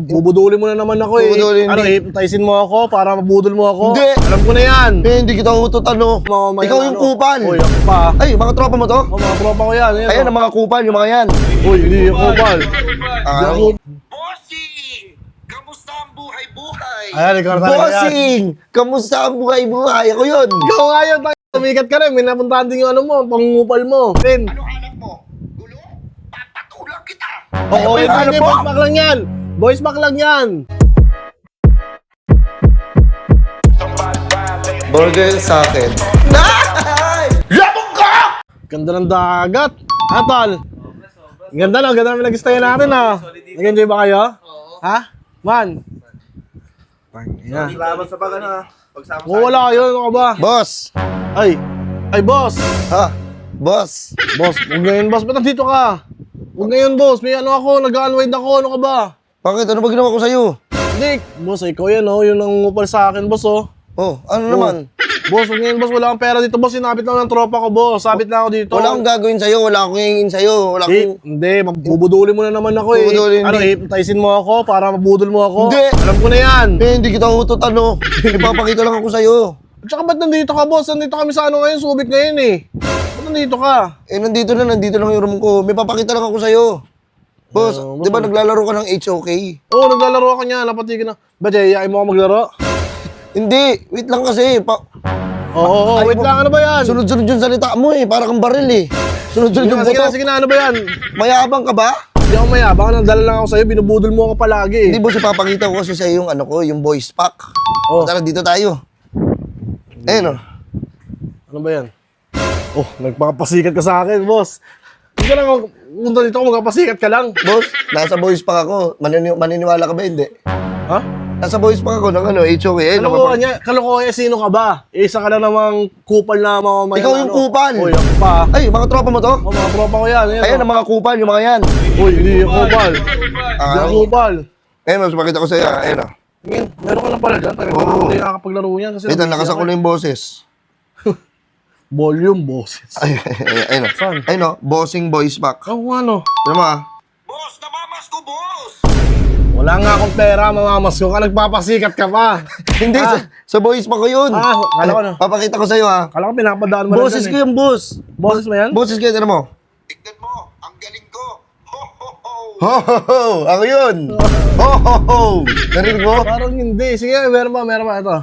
Bubudulin mo na naman ako eh. Bubudulin, Ano, hindi. hipnotizein mo ako para mabudol mo ako? Hindi. Alam ko na yan. Hindi kita utot ano. Mamamayan Ikaw yung ano. kupal. Uy, ako pa. Ay, mga tropa mo to? Oh, mga tropa ko yan. Ayan, ang mga kupal, yung mga yan. Uy, hindi ako kupal. Hindi ako. Bossing! Kamusta ang buhay-buhay? Ayan, ikaw na talaga yan. Bossing! Kamusta ang buhay-buhay? Ako yun. Ikaw nga yun. Tumikat ka rin. May napuntahan din yung ano mo, pangungupal mo. Tin. Ano hanap mo? Gulo? Papatulang kita! Oo, ano hindi. po? Voice back lang yan. Voice back lang yan. Burger sa akin. Labog ka! Ganda ng dagat. Atol. Ganda na may nag-stay natin ha. Nag-enjoy ba kayo? Ha? Man. Pangina. Salamat sa pag ano ha. Pagsama Oh, wala kayo. Ano ka ba? Boss! Ay. Ay, boss. Ha? Boss! Boss, huwag ngayon, boss. Ba't nandito ka? Huwag ngayon, boss. May ano ako, nag-unwind ako. Ano ka ba? Bakit? Ano ba ginawa ko sa'yo? Hindi. Boss, ikaw yan, oh. Yung nangungupal sa akin, boss, oh. Oh, ano naman? Boss, huwag ngayon, boss. Wala akong pera dito, boss. Sinapit lang ng tropa ko, boss. Sabit lang ako dito. Wala akong gagawin sa'yo, wala akong hingin sa'yo, wala akong... Hindi, bubudulin mo na naman ako eh. Bubudulin, Ano, hindi. hipnotizein mo ako para mabudol mo ako? Hindi. Alam ko na yan. Hindi kita utot ano. Ipapakita lang ako sa'yo. At saka ba't nandito ka, boss? Nandito kami sa ano ngayon, Subic ngayon eh. Ba't nandito ka? Eh, nandito lang yung room ko. May papakita lang ako sa'yo. Boss, di ba naglalaro ka ng HOK? Oo, naglalaro ako niya. Napatikin na. Ba, Jay, ayaw mo ako maglaro? Hindi, wait lang kasi. Oo, Ay, wait lang. Ano ba yan? Sunod-sunod yung salita mo eh, para kang baril eh. Sunod-sunod yung Sige na, buto. sige na. Ano ba yan? Mayabang ka ba? Hindi ako mayabang. Nandala lang ako sa'yo. Binubudol mo ako palagi. Hindi boss, ipapakita ko kasi sa'yo yung ano ko, yung voice pack. Oh. Tara, dito tayo. Ayun oh. Ano ba yan? Oh, nagpapasikat ka sa akin, boss. Hindi ka lang punta dito kung magpapasikat ka lang. Boss, nasa voice pack ako. Maniniwala ka ba hindi? Ha? Nasa voice pack ako ng ano, HOK. Ayun, Kalokohan niya. Kalokohan niya. Sino ka ba? Isa ka na namang kupal na mamamayan. Ikaw yung kupal. Uy, ako pa. Ay, mga tropa mo to? Oh, mga tropa ko yan. Ayan, ang mga kupal, yung mga yan. Uy, hindi ako kupal. Hindi ako kupal. Ayun, mas pakita ko sa'yo. Ayun oh. Ngayon, meron ka lang pala dyan. Talaga Oo. hindi nakakapaglaro yan. Kasi Wait, lakasan ko na yung boses. volume, boses. Ayun oh. Saan? Ayun oh, bossing voice pack. Oh, ano? Ano mo ah? Boss, namamas ko, boss! Wala nga akong pera, mamamasko ka. Nagpapasikat ka pa. Hindi, sa voice pack ko yun. Ah, kala ko na. Papakita ko sa'yo ah. Kala ko pinapadaan mo Boses ko lang dyan, yung boss. Boses mo yan? Boses ko yan, ano mo? Tignan mo, ang galing ko! Ho, ho, ho! Ho, ho, ho! Ako yun! Ho, ho, ho! Narinig mo? Parang hindi. Sige, meron pa. Ito.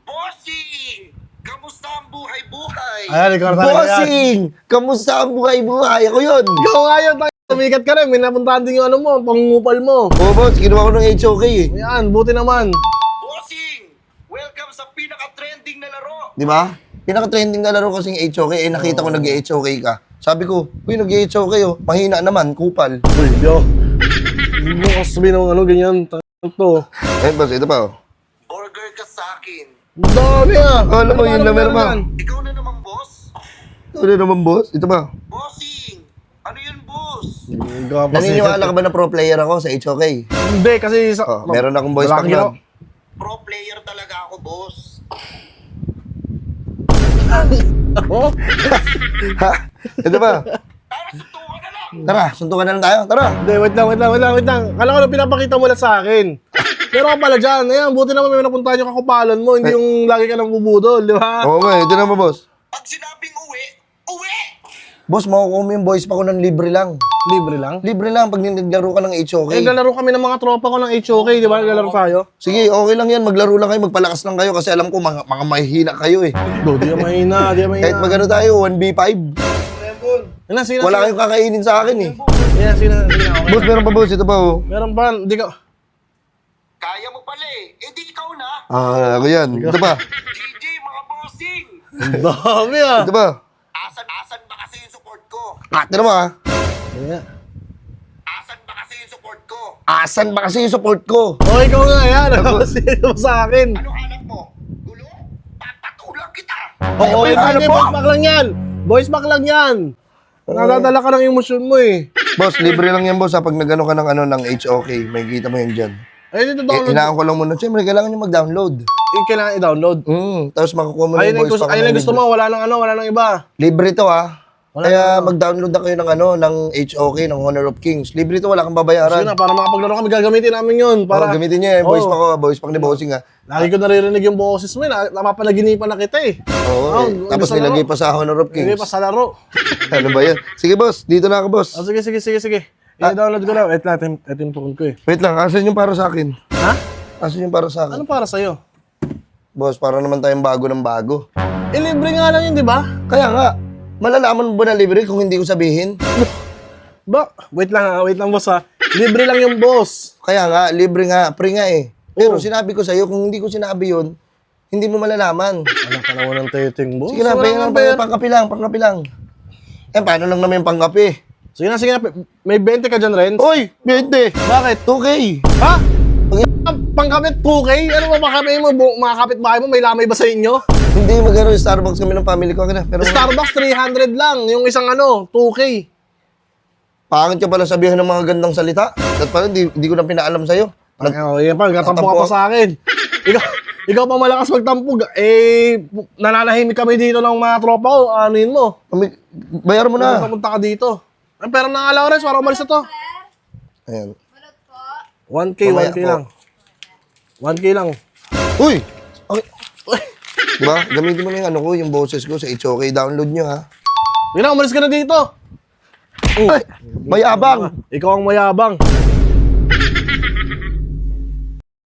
Bossing! Kamusta ang buhay-buhay? Ayan, ikaw na talaga yan. Bossing! Kamusta ang buhay-buhay? Ako yun! Ikaw nga yun. Tumikat ka rin. May napuntahan din yung ano mo, pangungupal mo. Oo boss, ginawa ko ng HOK eh. Ayan, buti naman. Bossing! Welcome sa pinaka-trending na laro! Di ba? Pinaka-trending na laro kasing HOK, eh nakita ko nag-HOK ka. Sabi ko, uy nag-HOK oh, mahina naman, kupal. Uy, yo. Hindi mo kasabihin ng ano, ganyan. Tangang to. Eh boss, ito pa oh. Burger ka sa akin! Ang dami ah. Alam mo, yun na meron pa. yan? Ikaw na naman, boss? Ano naman boss? Ito pa. Bossing! Ano yun, boss? Naniniwala ka ba na pro player ako sa HOK? Hindi, kasi sa... Oh, meron akong voice Wala pack kang nun. Pro player talaga ako, boss. Oh? Ha? Ito pa. Tara, suntukan na lang! Tara, suntukan na lang tayo. Tara. Hindi, wait lang. Kala ko na pinapakita mo lang sa akin. Pero ka pala dyan. Ayan, buti naman may napuntahan yung kakupalan mo. Hindi yung lagi ka nang bubudol, di ba? Oo nga, ito naman boss. Pag sinabing uwi, uwi! Boss, makukuha mo yung voice pack ko ng libre lang. Libre lang. Libre lang pag naglaro ka ng HOK. Eh, naglalaro kami ng mga tropa ko ng HOK, di ba? Naglalaro tayo. Sige, okay lang yan. Maglaro lang kayo, magpalakas lang kayo kasi alam ko mga mahihina kayo eh. Do, di ka mahina, di ka mahina. Kahit magano tayo, 1v5. Yan, sige na, Wala sige kayong kakainin sa akin eh. na. Yan, sige na, okay. Boss, meron pa boss. Ito pa oh. Meron pa, di ka... Kaya mo pala eh. Eh di ikaw na. Ah, ako yan. Ito pa. GG, mga bossing! Ang dami ah. Ito pa. Asan ba kasi yung support ko? Ito naman ah. Ayan. Asan ba kasi yung support ko? Asan ba kasi yung support ko? Oh, ikaw nga yan. Ano mo sa akin? Ano hanap mo? Gulo? Papatulang kita! Oo, ano po? voice back lang yan. Voice back lang yan. Nadadala ka ng emosyon mo eh. Boss, libre lang yan boss ha. Pag nagano ka ng ano ng HOK, may kita mo yan dyan. Ay, dito download. Inaan ko lang muna. Siyempre, kailangan nyo mag-download. Kailangan i-download. Tapos makukuha mo na Ayun yung voice pack. yung gusto mo. Wala nang ano, wala nang iba. Libre to ha. Kaya mag-download na kayo ng ng HOK, ng Honor of Kings. Libre to, wala kang Sige babayaran. na, para makapaglaro kami, gagamitin namin yun. Para Para, gamitin niya yung voice Oo. pack ko, voice pack ni Bossing ha. Lagi ko naririnig yung boses mo, napapanaginipan na kita eh. Oo, tapos gusto nilagay laro. pa sa Honor of Sige Kings. pa sa laro. Ano ba yan? Sige boss, dito na ako boss. Sige. I-download ko na. Ito yung phone ko eh. Wait lang, asan yung para sa akin? Ha? Asan yung para sa akin? Ano para sa'yo? Boss, para naman tayong bago ng bago. Libre nga lang yun, di ba? Kaya nga, malalaman mo ba na libre kung hindi ko sabihin? Wait lang boss ha. Libre lang yung boss. Kaya nga, libre nga, free nga eh. Pero sinabi ko sa'yo, kung hindi ko sinabi yun, hindi mo malalaman. Anak ka naman ng teting boss. Sige na, pangkapi lang. Eh, paano lang naman yung pangkapi? Sige na. May 20 ka dyan, Renz? Uy, 20! Bakit? 2K! Ha? Pangkapit 2K? Ano ba makapit mo? Mga kapitbahay mo, may lamay ba sa inyo? Hindi, magkaroon Starbucks kami ng family ko. Pero Starbucks 300 lang. Yung isang 2K. pangit ka pala sabihin ng mga gandang salita. At parang hindi ko na pinaalam sa'yo. Yan pa, nagtatampo ka pa sa akin. Ikaw pa malakas magtampo. Nananahimik kami dito ng mga tropa ko. Anuin mo. Bayar mo na. Pumunta ka dito. Pero nangalaw rin, para umalis na to. Ayan. 1K Mamaya po. lang. 1K lang. Uy! Okay. Diba? Gamitin mo na yung yung boses ko sa HOK. Download nyo ha. Umalis ka na dito. Ay! Mayabang! Ikaw ang mayabang.